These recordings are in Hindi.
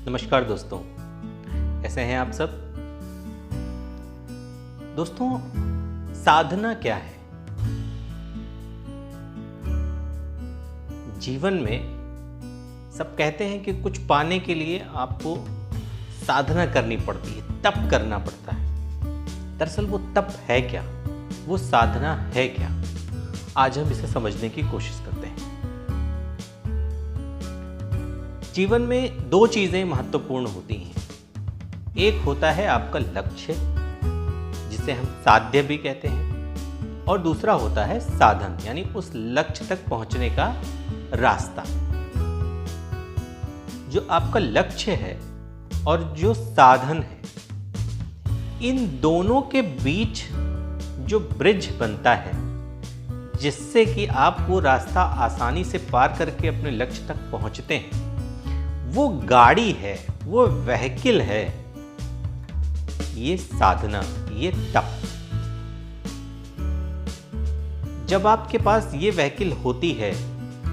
नमस्कार दोस्तों, कैसे हैं आप सब। दोस्तों, साधना क्या है? जीवन में सब कहते हैं कि कुछ पाने के लिए आपको साधना करनी पड़ती है, तप करना पड़ता है। दरअसल वो तप है क्या, वो साधना है क्या, आज हम इसे समझने की कोशिश करते हैं। जीवन में दो चीजें महत्वपूर्ण होती हैं। एक होता है आपका लक्ष्य, जिसे हम साध्य भी कहते हैं, और दूसरा होता है साधन, यानी उस लक्ष्य तक पहुंचने का रास्ता। जो आपका लक्ष्य है और जो साधन है, इन दोनों के बीच जो ब्रिज बनता है, जिससे कि आप वो रास्ता आसानी से पार करके अपने लक्ष्य तक पहुंचते हैं, वो गाड़ी है, वो व्हीकल है, ये साधना, ये तप। जब आपके पास ये व्हीकल होती है,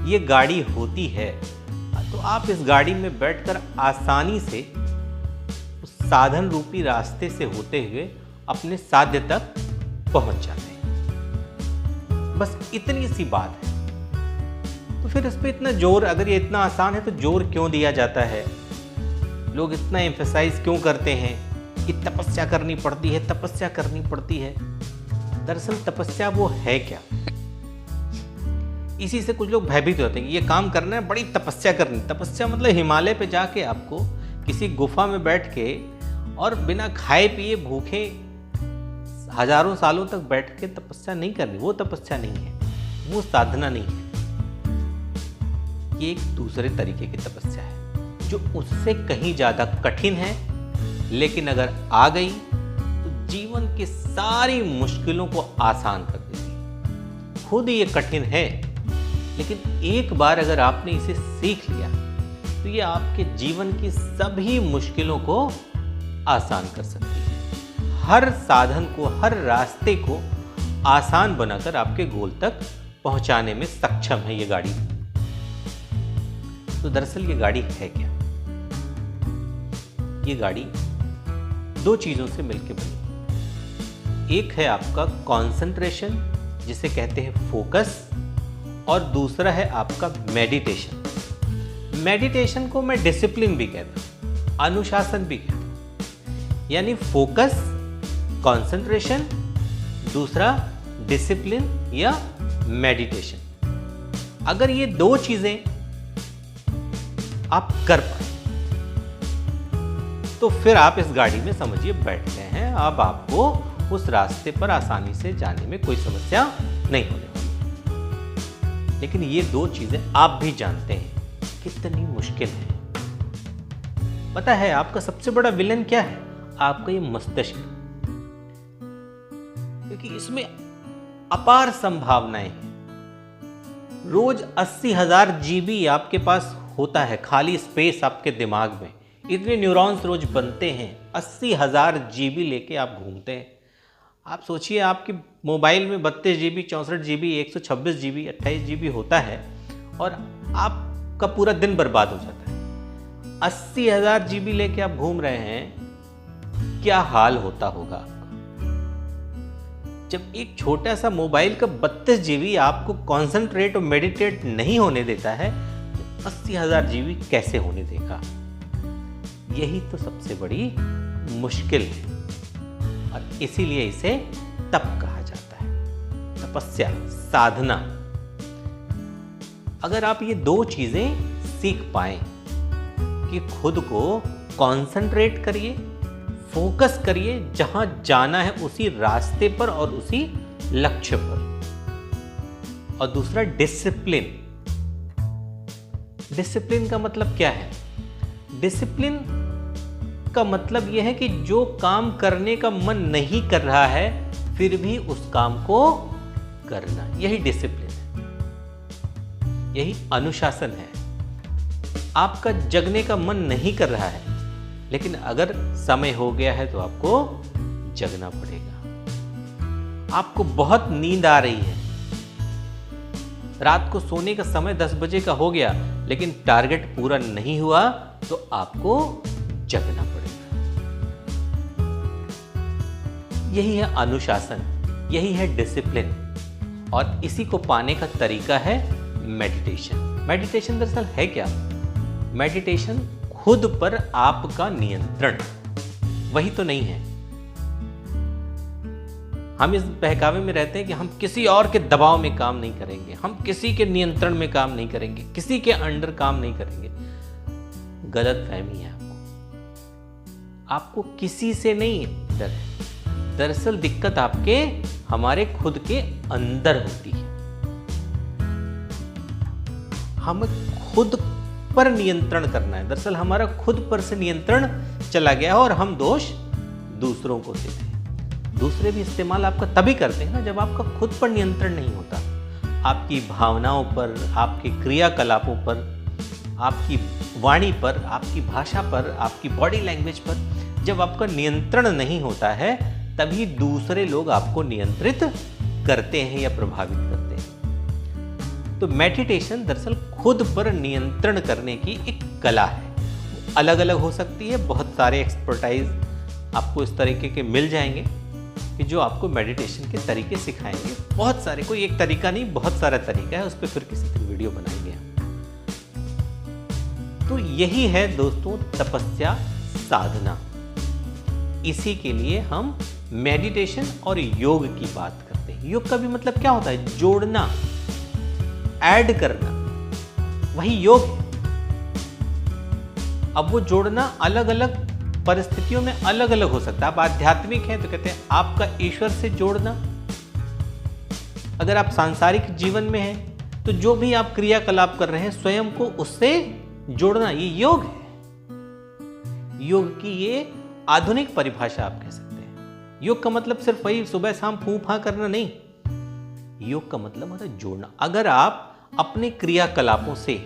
ये गाड़ी होती है, तो आप इस गाड़ी में बैठकर आसानी से उस साधन रूपी रास्ते से होते हुए अपने साध्य तक पहुंच जाते हैं। बस इतनी सी बात है। तो फिर इस पे इतना जोर, अगर ये इतना आसान है तो जोर क्यों दिया जाता है? लोग इतना एम्फेसाइज क्यों करते हैं कि तपस्या करनी पड़ती है, तपस्या करनी पड़ती है? दरअसल तपस्या वो है क्या? इसी से कुछ लोग भयभीत होते हैं कि ये काम करना है, बड़ी तपस्या करनी। तपस्या मतलब हिमालय पे जाके आपको किसी गुफा में बैठ के और बिना खाए पिए भूखे हजारों सालों तक बैठ के तपस्या नहीं करनी। वो तपस्या नहीं है, वो साधना नहीं है। ये एक दूसरे तरीके की तपस्या है जो उससे कहीं ज्यादा कठिन है, लेकिन अगर आ गई तो जीवन की सारी मुश्किलों को आसान कर देती है। खुद ये कठिन है, लेकिन एक बार अगर आपने इसे सीख लिया तो ये आपके जीवन की सभी मुश्किलों को आसान कर सकती है। हर साधन को, हर रास्ते को आसान बनाकर आपके गोल तक पहुंचाने में सक्षम है ये गाड़ी। तो दरअसल ये गाड़ी है क्या? ये गाड़ी दो चीजों से मिलकर बनी। एक है आपका कंसंट्रेशन, जिसे कहते हैं फोकस, और दूसरा है आपका मेडिटेशन। मेडिटेशन को मैं डिसिप्लिन भी कहता हूं, अनुशासन भी कहता हूं। यानी फोकस, कंसंट्रेशन, दूसरा डिसिप्लिन या मेडिटेशन। अगर ये दो चीजें आप कर पाए तो फिर आप इस गाड़ी में समझिए बैठ गए हैं। अब आपको उस रास्ते पर आसानी से जाने में कोई समस्या नहीं होने वाली। लेकिन ये दो चीजें आप भी जानते हैं कितनी मुश्किल है। पता है आपका सबसे बड़ा विलन क्या है? आपका ये मस्तिष्क, क्योंकि इसमें अपार संभावनाएं हैं। रोज 80,000 जीबी आपके पास होता है, खाली स्पेस आपके दिमाग में। इतने न्यूरॉन्स रोज बनते हैं, 80,000 जीबी लेके आप घूमते हैं। आप सोचिए, आपके मोबाइल में 32 जीबी, 64 जीबी, 126 जीबी, 28 जीबी होता है और आपका पूरा दिन बर्बाद हो जाता है। 80,000 जीबी लेके आप घूम रहे हैं, क्या हाल होता होगा आपका? जब एक छोटा सा मोबाइल का 32 जीबी आपको कॉन्सेंट्रेट और मेडिटेट नहीं होने देता है, 80,000 जीबी कैसे होने देगा? यही तो सबसे बड़ी मुश्किल है, और इसीलिए इसे तप कहा जाता है। तपस्या, साधना। अगर आप ये दो चीजें सीख पाए कि खुद को कंसंट्रेट करिए, फोकस करिए, जहां जाना है उसी रास्ते पर और उसी लक्ष्य पर, और दूसरा डिसिप्लिन। डिसिप्लिन का मतलब क्या है? डिसिप्लिन का मतलब यह है कि जो काम करने का मन नहीं कर रहा है, फिर भी उस काम को करना, यही डिसिप्लिन है, यही अनुशासन है। आपका जगने का मन नहीं कर रहा है, लेकिन अगर समय हो गया है तो आपको जगना पड़ेगा। आपको बहुत नींद आ रही है, रात को सोने का समय 10 बजे का हो गया, लेकिन टारगेट पूरा नहीं हुआ, तो आपको जगना पड़ेगा। यही है अनुशासन, यही है डिसिप्लिन, और इसी को पाने का तरीका है मेडिटेशन। मेडिटेशन दरअसल है क्या? मेडिटेशन खुद पर आपका नियंत्रण, वही तो नहीं है। हम इस बहकावे में रहते हैं कि हम किसी और के दबाव में काम नहीं करेंगे, हम किसी के नियंत्रण में काम नहीं करेंगे, किसी के अंडर काम नहीं करेंगे। गलत फहमी है आपको किसी से नहीं डर है। दरअसल दिक्कत आपके हमारे खुद के अंदर होती है। हमें खुद पर नियंत्रण करना है। दरअसल हमारा खुद पर से नियंत्रण चला गया है और हम दोष दूसरों को देते हैं। दूसरे भी इस्तेमाल आपका तभी करते हैं ना जब आपका खुद पर नियंत्रण नहीं होता। आपकी भावनाओं पर, आपके क्रियाकलापों पर, आपकी वाणी पर, आपकी भाषा पर, आपकी बॉडी लैंग्वेज पर जब आपका नियंत्रण नहीं होता है, तभी दूसरे लोग आपको नियंत्रित करते हैं या प्रभावित करते हैं। तो मेडिटेशन दरअसल खुद पर नियंत्रण करने की एक कला है। अलग अलग हो सकती है, बहुत सारे एक्सपर्टाइज आपको इस तरीके के मिल जाएंगे कि जो आपको मेडिटेशन के तरीके सिखाएंगे। बहुत सारे, कोई एक तरीका नहीं, बहुत सारा तरीका है, उस पर फिर किसी दिन वीडियो बनाएंगे हम। तो यही है दोस्तों तपस्या साधना। इसी के लिए हम मेडिटेशन और योग की बात करते हैं। योग का भी मतलब क्या होता है? जोड़ना, ऐड करना, वही योग है। अब वो जोड़ना अलग अलग परिस्थितियों में अलग अलग हो सकता है। आप आध्यात्मिक हैं तो कहते हैं आपका ईश्वर से जोड़ना। अगर आप सांसारिक जीवन में हैं तो जो भी आप क्रियाकलाप कर रहे हैं स्वयं को उससे जोड़ना, ये योग है। योग की ये आधुनिक परिभाषा आप कह सकते हैं। योग का मतलब सिर्फ वही सुबह शाम फूं फां करना नहीं। योग का मतलब होता है जोड़ना। अगर आप अपने क्रियाकलापों से,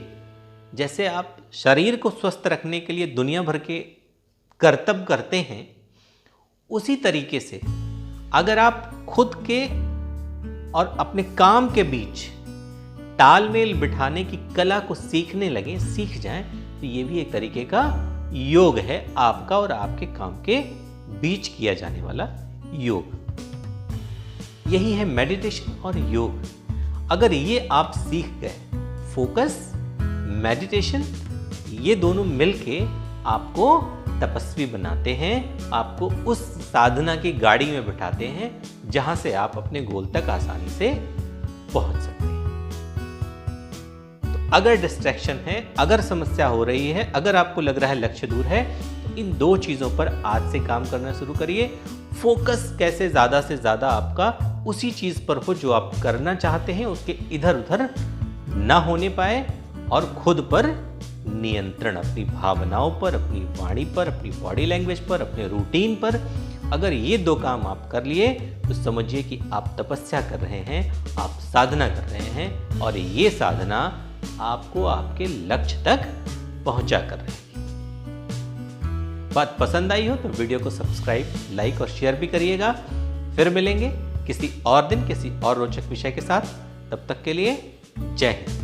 जैसे आप शरीर को स्वस्थ रखने के लिए दुनिया भर के कर्तव्य करते हैं, उसी तरीके से अगर आप खुद के और अपने काम के बीच तालमेल बिठाने की कला को सीखने लगे, सीख जाएं, तो ये भी एक तरीके का योग है, आपका और आपके काम के बीच किया जाने वाला योग। यही है मेडिटेशन और योग। अगर ये आप सीख गए, फोकस, मेडिटेशन, ये दोनों मिलके आपको तपस्वी बनाते हैं, आपको उस साधना की गाड़ी में बिठाते हैं जहां से आप अपने गोल तक आसानी से पहुंच सकते हैं। तो अगर डिस्ट्रैक्शन है, अगर समस्या हो रही है, अगर आपको लग रहा है लक्ष्य दूर है, तो इन दो चीजों पर आज से काम करना शुरू करिए। फोकस कैसे ज्यादा से ज्यादा आपका उसी चीज पर हो जो आप करना चाहते हैं, उसके इधर उधर ना होने पाए, और खुद पर नियंत्रण, अपनी भावनाओं पर, अपनी वाणी पर, अपनी बॉडी लैंग्वेज पर, अपने रूटीन पर। अगर ये दो काम आप कर लिए तो समझिए कि आप तपस्या कर रहे हैं, आप साधना कर रहे हैं, और ये साधना आपको आपके लक्ष्य तक पहुंचा कर रही है। बात पसंद आई हो तो वीडियो को सब्सक्राइब, लाइक और शेयर भी करिएगा। फिर मिलेंगे किसी और दिन किसी और रोचक विषय के साथ। तब तक के लिए जय हिंद।